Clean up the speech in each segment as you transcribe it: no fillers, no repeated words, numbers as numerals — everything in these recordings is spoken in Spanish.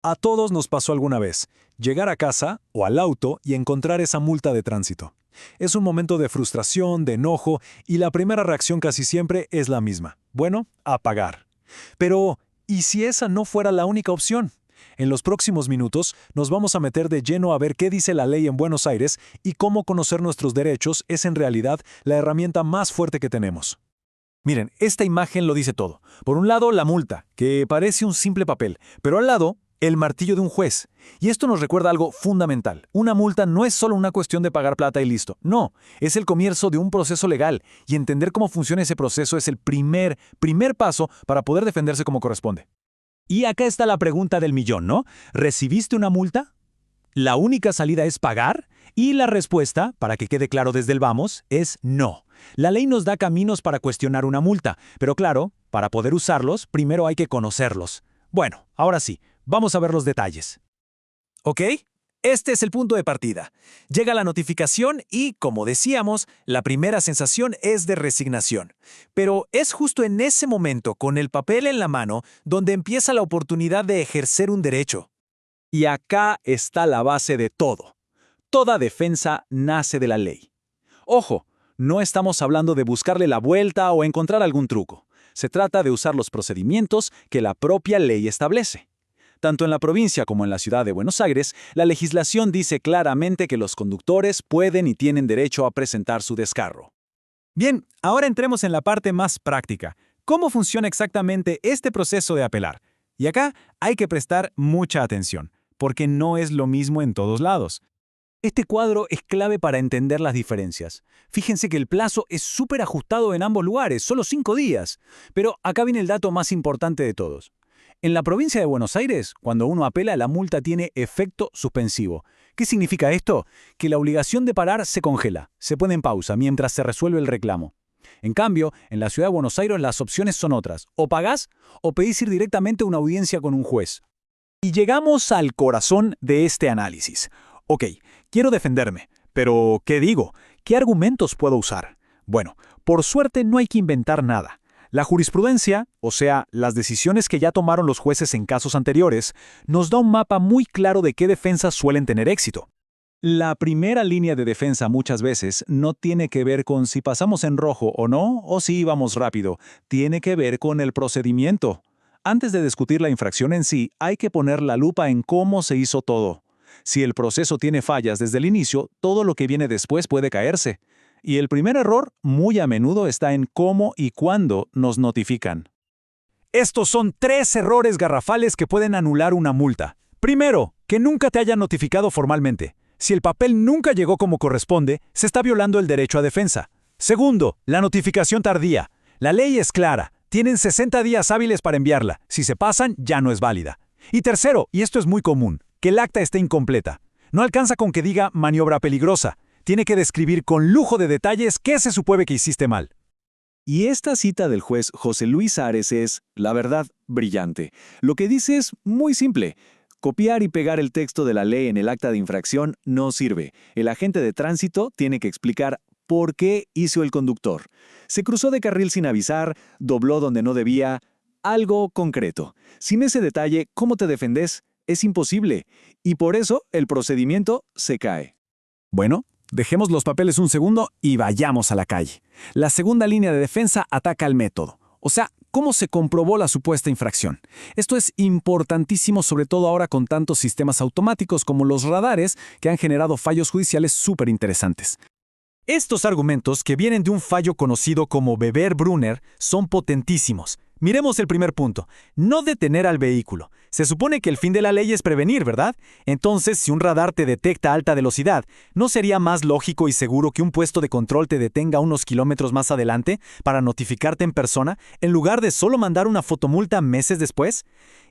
A todos nos pasó alguna vez, llegar a casa o al auto y encontrar esa multa de tránsito. Es un momento de frustración, de enojo, y la primera reacción casi siempre es la misma. Bueno, a pagar. Pero, ¿y si esa no fuera la única opción? En los próximos minutos nos vamos a meter de lleno a ver qué dice la ley en Buenos Aires y cómo conocer nuestros derechos es en realidad la herramienta más fuerte que tenemos. Miren, esta imagen lo dice todo. Por un lado, la multa, que parece un simple papel, pero al lado, el martillo de un juez. Y esto nos recuerda algo fundamental. Una multa no es solo una cuestión de pagar plata y listo. No, es el comienzo de un proceso legal, y entender cómo funciona ese proceso es el primer paso para poder defenderse como corresponde. Y acá está la pregunta del millón, ¿no? ¿Recibiste una multa? ¿La única salida es pagar? Y la respuesta, para que quede claro desde el vamos, es no. La ley nos da caminos para cuestionar una multa, pero claro, para poder usarlos, primero hay que conocerlos. Bueno, ahora sí, vamos a ver los detalles. ¿Ok? Este es el punto de partida. Llega la notificación y, como decíamos, la primera sensación es de resignación. Pero es justo en ese momento, con el papel en la mano, donde empieza la oportunidad de ejercer un derecho. Y acá está la base de todo. Toda defensa nace de la ley. Ojo, no estamos hablando de buscarle la vuelta o encontrar algún truco. Se trata de usar los procedimientos que la propia ley establece. Tanto en la provincia como en la ciudad de Buenos Aires, la legislación dice claramente que los conductores pueden y tienen derecho a presentar su descargo. Bien, ahora entremos en la parte más práctica. ¿Cómo funciona exactamente este proceso de apelar? Y acá hay que prestar mucha atención, porque no es lo mismo en todos lados. Este cuadro es clave para entender las diferencias. Fíjense que el plazo es súper ajustado en ambos lugares, solo 5 días. Pero acá viene el dato más importante de todos. En la provincia de Buenos Aires, cuando uno apela, la multa tiene efecto suspensivo. ¿Qué significa esto? Que la obligación de parar se congela, se pone en pausa mientras se resuelve el reclamo. En cambio, en la ciudad de Buenos Aires las opciones son otras. O pagás o pedís ir directamente a una audiencia con un juez. Y llegamos al corazón de este análisis. Ok, quiero defenderme, pero ¿qué digo? ¿Qué argumentos puedo usar? Bueno, por suerte no hay que inventar nada. La jurisprudencia, o sea, las decisiones que ya tomaron los jueces en casos anteriores, nos da un mapa muy claro de qué defensas suelen tener éxito. La primera línea de defensa muchas veces no tiene que ver con si pasamos en rojo o no, o si íbamos rápido, tiene que ver con el procedimiento. Antes de discutir la infracción en sí, hay que poner la lupa en cómo se hizo todo. Si el proceso tiene fallas desde el inicio, todo lo que viene después puede caerse. Y el primer error, muy a menudo, está en cómo y cuándo nos notifican. Estos son 3 errores garrafales que pueden anular una multa. Primero, que nunca te hayan notificado formalmente. Si el papel nunca llegó como corresponde, se está violando el derecho a defensa. Segundo, la notificación tardía. La ley es clara. Tienen 60 días hábiles para enviarla. Si se pasan, ya no es válida. Y tercero, y esto es muy común, que el acta esté incompleta. No alcanza con que diga maniobra peligrosa. Tiene que describir con lujo de detalles qué se supone que hiciste mal. Y esta cita del juez José Luis Ares es, la verdad, brillante. Lo que dice es muy simple. Copiar y pegar el texto de la ley en el acta de infracción no sirve. El agente de tránsito tiene que explicar por qué hizo el conductor. Se cruzó de carril sin avisar, dobló donde no debía, algo concreto. Sin ese detalle, ¿cómo te defendés? Es imposible. Y por eso el procedimiento se cae. Bueno, dejemos los papeles un segundo y vayamos a la calle. La segunda línea de defensa ataca al método. O sea, ¿cómo se comprobó la supuesta infracción? Esto es importantísimo, sobre todo ahora con tantos sistemas automáticos como los radares que han generado fallos judiciales súper interesantes. Estos argumentos, que vienen de un fallo conocido como Weber-Brunner, son potentísimos. Miremos el primer punto. No detener al vehículo. Se supone que el fin de la ley es prevenir, ¿verdad? Entonces, si un radar te detecta a alta velocidad, ¿no sería más lógico y seguro que un puesto de control te detenga unos kilómetros más adelante para notificarte en persona, en lugar de solo mandar una fotomulta meses después?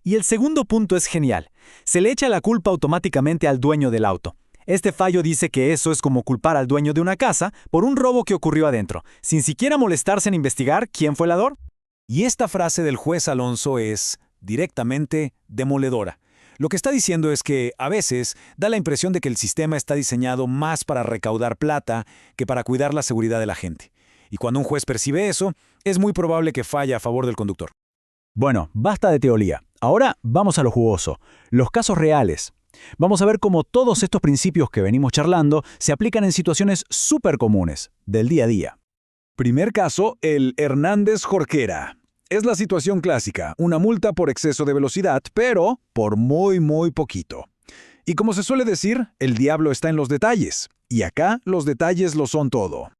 Y el segundo punto es genial. Se le echa la culpa automáticamente al dueño del auto. Este fallo dice que eso es como culpar al dueño de una casa por un robo que ocurrió adentro, sin siquiera molestarse en investigar quién fue el ladrón. Y esta frase del juez Alonso es directamente demoledora. Lo que está diciendo es que, a veces, da la impresión de que el sistema está diseñado más para recaudar plata que para cuidar la seguridad de la gente. Y cuando un juez percibe eso, es muy probable que falle a favor del conductor. Bueno, basta de teoría. Ahora vamos a lo jugoso, los casos reales. Vamos a ver cómo todos estos principios que venimos charlando se aplican en situaciones súper comunes, del día a día. Primer caso, el Hernández Jorquera. Es la situación clásica, una multa por exceso de velocidad, pero por muy poquito. Y como se suele decir, el diablo está en los detalles. Y acá los detalles lo son todo.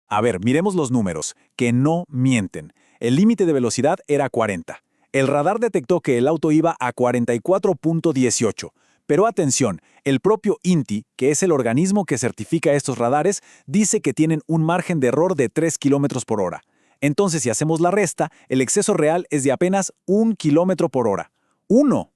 A ver, miremos los números, que no mienten. El límite de velocidad era 40. El radar detectó que el auto iba a 44.18. Pero atención, el propio INTI, que es el organismo que certifica estos radares, dice que tienen un margen de error de 3 km por hora. Entonces, si hacemos la resta, el exceso real es de apenas 1 km por hora. ¡1!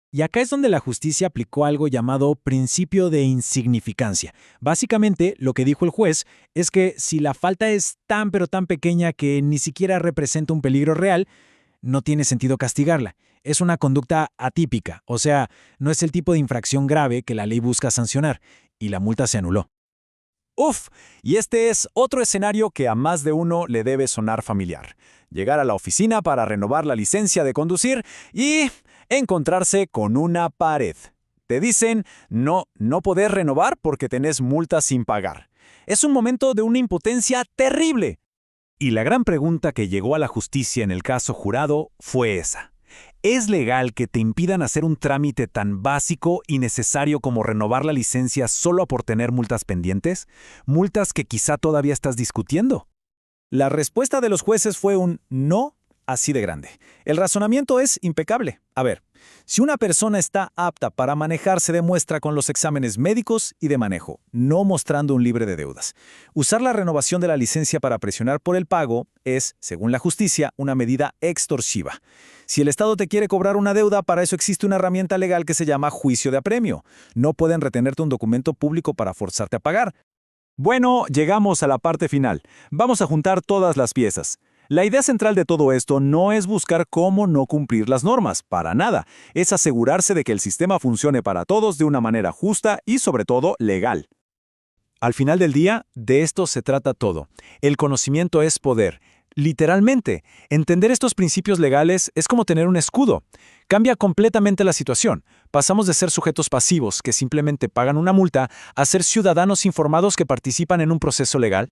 Y acá es donde la justicia aplicó algo llamado principio de insignificancia. Básicamente, lo que dijo el juez es que si la falta es tan pero tan pequeña que ni siquiera representa un peligro real, no tiene sentido castigarla. Es una conducta atípica, o sea, no es el tipo de infracción grave que la ley busca sancionar, y la multa se anuló. ¡Uf! Y este es otro escenario que a más de uno le debe sonar familiar. Llegar a la oficina para renovar la licencia de conducir y encontrarse con una pared. Te dicen, no podés renovar porque tenés multa sin pagar. Es un momento de una impotencia terrible. Y la gran pregunta que llegó a la justicia en el caso Jurado fue esa. ¿Es legal que te impidan hacer un trámite tan básico y necesario como renovar la licencia solo por tener multas pendientes? ¿Multas que quizá todavía estás discutiendo? La respuesta de los jueces fue un no así de grande. El razonamiento es impecable. A ver, si una persona está apta para manejar se demuestra con los exámenes médicos y de manejo, no mostrando un libre de deudas. Usar la renovación de la licencia para presionar por el pago es, según la justicia, una medida extorsiva. Si el Estado te quiere cobrar una deuda, para eso existe una herramienta legal que se llama juicio de apremio. No pueden retenerte un documento público para forzarte a pagar. Bueno, llegamos a la parte final. Vamos a juntar todas las piezas. La idea central de todo esto no es buscar cómo no cumplir las normas, para nada. Es asegurarse de que el sistema funcione para todos de una manera justa y, sobre todo, legal. Al final del día, de esto se trata todo. El conocimiento es poder. Literalmente, entender estos principios legales es como tener un escudo. Cambia completamente la situación. Pasamos de ser sujetos pasivos que simplemente pagan una multa a ser ciudadanos informados que participan en un proceso legal.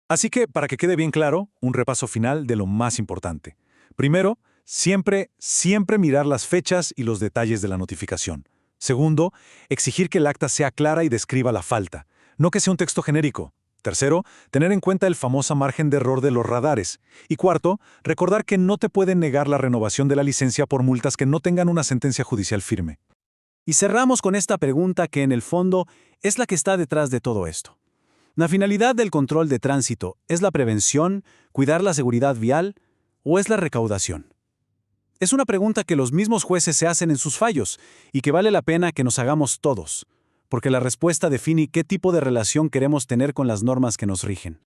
Así que, para que quede bien claro, un repaso final de lo más importante. Primero, siempre mirar las fechas y los detalles de la notificación. Segundo, exigir que el acta sea clara y describa la falta, no que sea un texto genérico. Tercero, tener en cuenta el famoso margen de error de los radares. Y cuarto, recordar que no te pueden negar la renovación de la licencia por multas que no tengan una sentencia judicial firme. Y cerramos con esta pregunta que en el fondo es la que está detrás de todo esto. ¿La finalidad del control de tránsito es la prevención, cuidar la seguridad vial o es la recaudación? Es una pregunta que los mismos jueces se hacen en sus fallos y que vale la pena que nos hagamos todos, porque la respuesta define qué tipo de relación queremos tener con las normas que nos rigen.